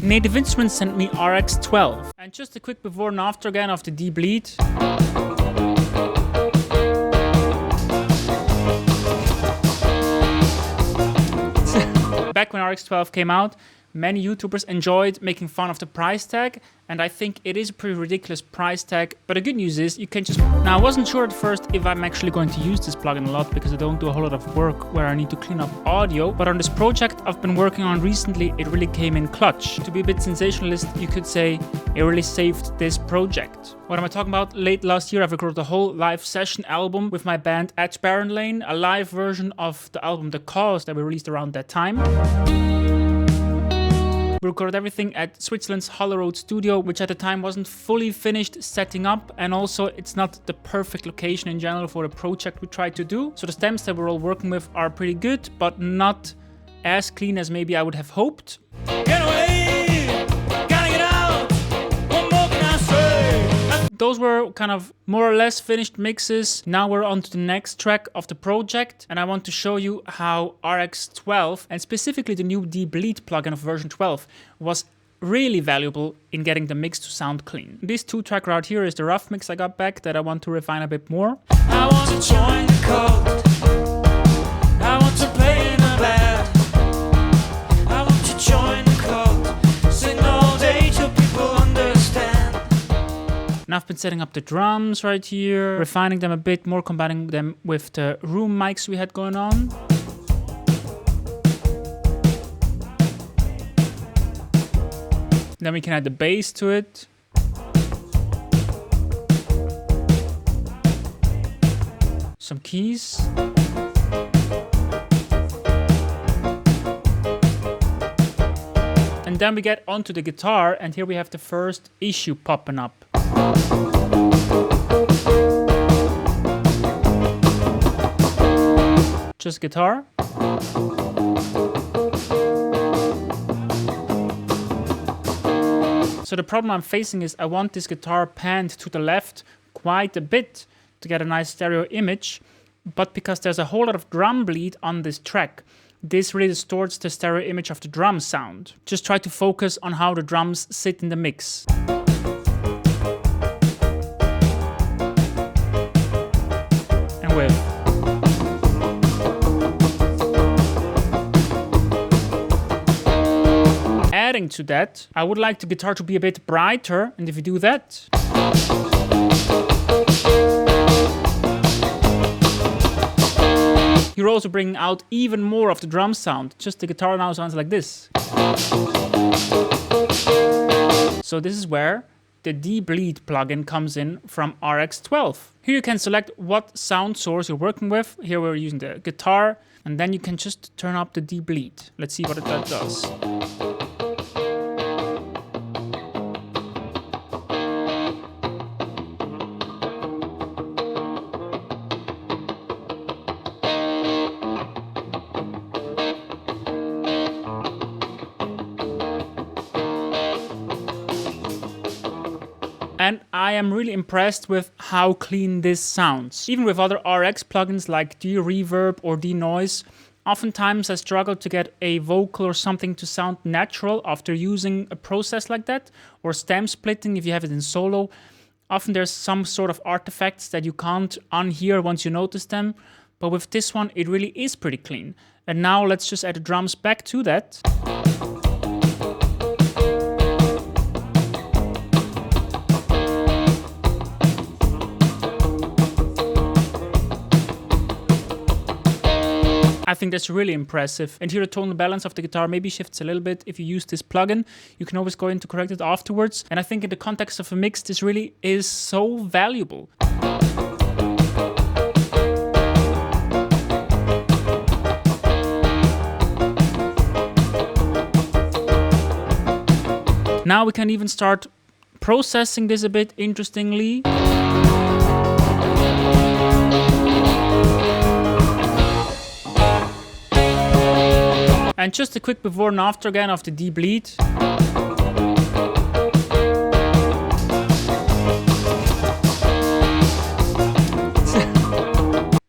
Native Instruments sent me RX12. And just a quick before and after again of the D-bleed. Back when RX12 came out, many YouTubers enjoyed making fun of the price tag, and I think it is a pretty ridiculous price tag, but the good news is you can just... Now, I wasn't sure at first if I'm actually going to use this plugin a lot because I don't do a whole lot of work where I need to clean up audio, but on this project I've been working on recently, it really came in clutch. To be a bit sensationalist, you could say it really saved this project. What am I talking about? Late last year, I've recorded a whole live session album with my band at Barren Lane, a live version of the album The Cause that we released around that time. We recorded everything at Switzerland's Hollow Road studio, which at the time wasn't fully finished setting up, and also it's not the perfect location in general for the project we tried to do. So the stems that we're all working with are pretty good, but not as clean as maybe I would have hoped. Get away! Gotta get out! What more can I say? Those were kind of more or less finished mixes. Now we're on to the next track of the project, and I want to show you how RX12, and specifically the new D-bleed plugin of version 12, was really valuable in getting the mix to sound clean. This 2-track route here is the rough mix I got back that I want to refine a bit more. I want to join the cult. I want to play in a band. I want to join the cult. Sing all day till people understand. And I've been setting up the drums right here, refining them a bit more, combining them with the room mics we had going on. Then we can add the bass to it. Some keys. And then we get onto the guitar, and here we have the first issue popping up. Just guitar. So the problem I'm facing is I want this guitar panned to the left quite a bit to get a nice stereo image, but because there's a whole lot of drum bleed on this track, this really distorts the stereo image of the drum sound. Just try to focus on how the drums sit in the mix. And with. Adding to that, I would like the guitar to be a bit brighter, and if you do that, you're also bringing out even more of the drum sound. Just the guitar now sounds like this. So this is where the D-bleed plugin comes in from RX12. Here you can select what sound source you're working with. Here we're using the guitar, and then you can just turn up the D-bleed. Let's see what that does. And I am really impressed with how clean this sounds. Even with other RX plugins like D-reverb or D-noise, oftentimes I struggle to get a vocal or something to sound natural after using a process like that, or stem splitting if you have it in solo. Often there's some sort of artifacts that you can't unhear once you notice them, but with this one it really is pretty clean. And now let's just add the drums back to that. I think that's really impressive. And here the tonal balance of the guitar maybe shifts a little bit if you use this plugin. You can always go in to correct it afterwards. And I think in the context of a mix, this really is so valuable. Now we can even start processing this a bit interestingly. And just a quick before and after again of the D-bleed.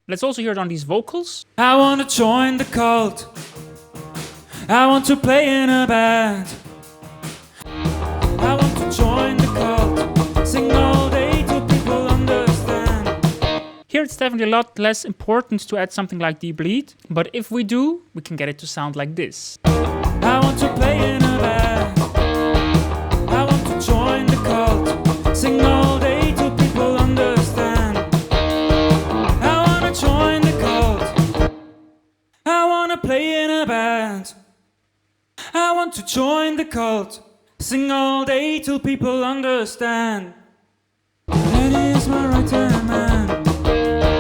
Let's also hear it on these vocals. I want to join the cult. I want to play in a band. it's definitely a lot less important to add something like debleed. But if we do, we can get it to sound like this. I want to play in a band. I want to join the cult. Sing all day till people understand. I want to join the cult. I want to play in a band. I want to join the cult. Sing all day till people understand. That is my right hand man.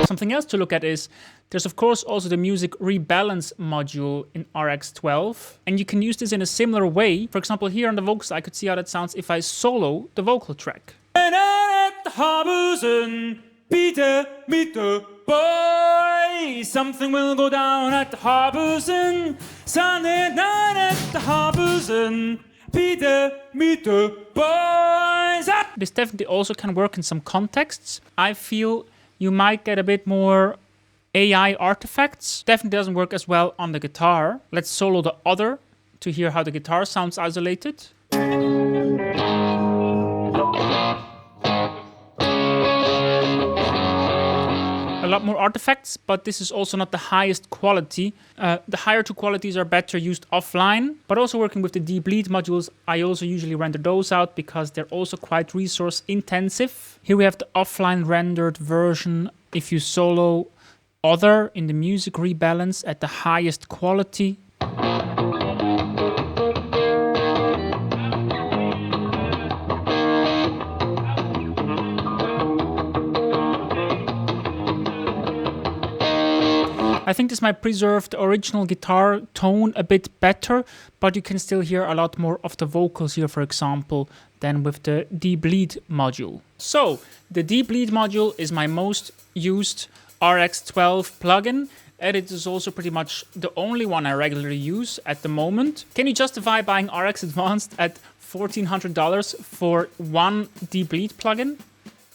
Something else to look at is there's of course also the music rebalance module in RX12, and you can use this in a similar way. For example, here on the vocals I could see how that sounds if I solo the vocal track. Boy, something will go down at the Harbusen. Sunday night at the Harbusen. Peter, meet the boys. This definitely also can work in some contexts. I feel you might get a bit more AI artifacts. Definitely doesn't work as well on the guitar. Let's solo the other to hear how the guitar sounds isolated. A lot more artifacts, but this is also not the highest quality. The higher two qualities are better used offline, but also working with the debleed modules, I also usually render those out because they're also quite resource intensive. Here we have the offline rendered version. If you solo other in the music rebalance at the highest quality. I think this might preserve the original guitar tone a bit better, but you can still hear a lot more of the vocals here, for example, than with the debleed module. So, the debleed module is my most used RX12 plugin, and it is also pretty much the only one I regularly use at the moment. Can you justify buying RX Advanced at $1,400 for one debleed plugin?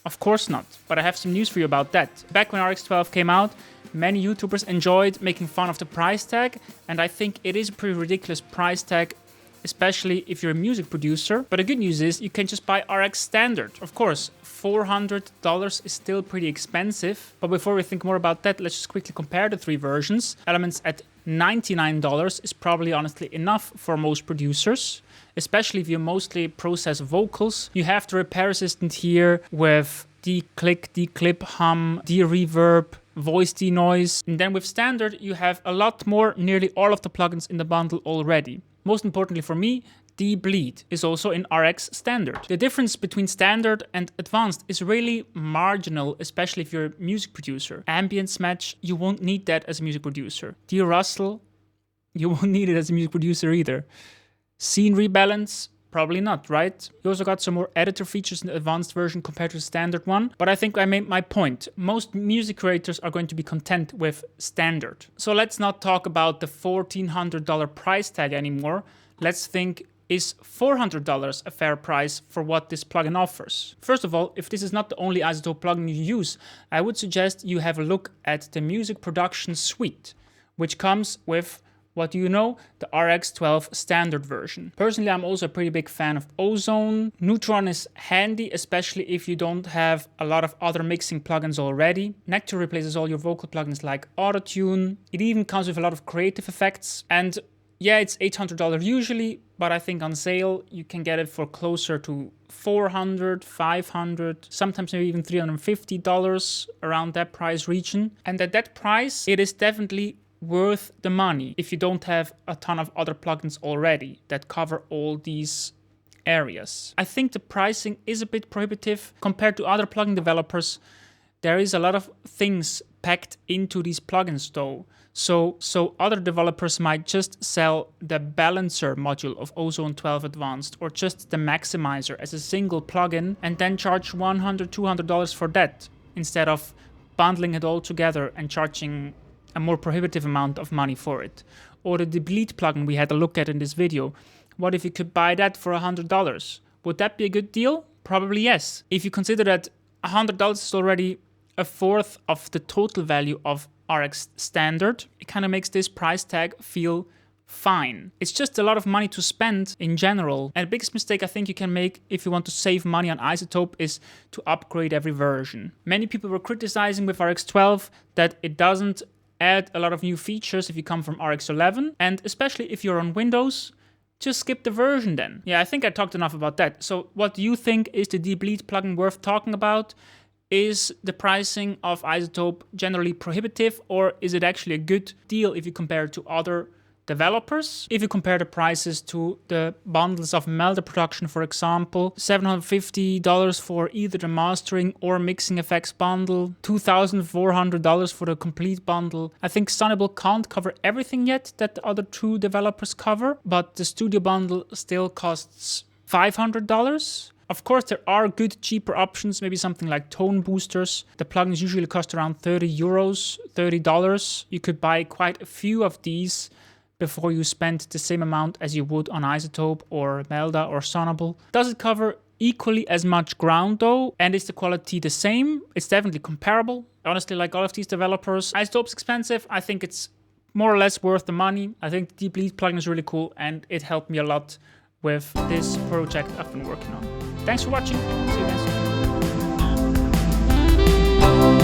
Of course not, but I have some news for you about that. Back when RX12 came out, many YouTubers enjoyed making fun of the price tag, and I think it is a pretty ridiculous price tag, especially if you're a music producer. But the good news is you can just buy RX Standard. Of course, $400 is still pretty expensive, but before we think more about that, let's just quickly compare the three versions. Elements at $99 is probably honestly enough for most producers, especially if you mostly process vocals. You have the repair assistant here with declick, declip, hum, de-reverb, voice denoise. And then with standard, you have a lot more, nearly all of the plugins in the bundle already. Most importantly for me, debleed is also in RX standard. The difference between standard and advanced is really marginal, especially if you're a music producer. Ambience match, you won't need that as a music producer. De-rustle, you won't need it as a music producer either. Scene rebalance, probably not, right? You also got some more editor features in the advanced version compared to the standard one, but I think I made my point. Most music creators are going to be content with standard. So let's not talk about the $1,400 price tag anymore. Let's think, is $400 a fair price for what this plugin offers? First of all, if this is not the only iZotope plugin you use, I would suggest you have a look at the music production suite, which comes with, what do you know? The RX12 standard version. Personally, I'm also a pretty big fan of Ozone. Neutron is handy, especially if you don't have a lot of other mixing plugins already. Nectar replaces all your vocal plugins like Autotune. It even comes with a lot of creative effects. And yeah, it's $800 usually, but I think on sale you can get it for closer to $400, $500, sometimes maybe even $350, around that price region. And at that price, it is definitely worth the money if you don't have a ton of other plugins already that cover all these areas. I think the pricing is a bit prohibitive compared to other plugin developers. There is a lot of things packed into these plugins though. So other developers might just sell the balancer module of Ozone 12 Advanced or just the maximizer as a single plugin and then charge $100, $200 for that instead of bundling it all together and charging a more prohibitive amount of money for it. Or the debleed plugin we had a look at in this video. What if you could buy that for $100? Would that be a good deal? Probably yes. If you consider that $100 is already a fourth of the total value of RX standard, it kind of makes this price tag feel fine. It's just a lot of money to spend in general. And the biggest mistake I think you can make if you want to save money on iZotope is to upgrade every version. Many people were criticizing with RX 12 that it doesn't add a lot of new features if you come from RX 11, and especially if you're on Windows, just skip the version then. Yeah, I think I talked enough about that. So what do you think? Is the Deep plugin worth talking about? Is the pricing of iZotope generally prohibitive, or is it actually a good deal if you compare it to other developers? If you compare the prices to the bundles of Melder Production, for example, $750 for either the mastering or mixing effects bundle, $2,400 for the complete bundle. I think Sunnyble can't cover everything yet that the other two developers cover, but the studio bundle still costs $500. Of course, there are good cheaper options, maybe something like tone boosters. The plugins usually cost around $30. You could buy quite a few of these before you spend the same amount as you would on iZotope or Melda or Sunnyble. Does it cover equally as much ground though? And is the quality the same? It's definitely comparable. Honestly, like all of these developers, iZotope's expensive. I think it's more or less worth the money. I think the Deep Lead plugin is really cool and it helped me a lot with this project I've been working on. Thanks for watching. See you guys soon.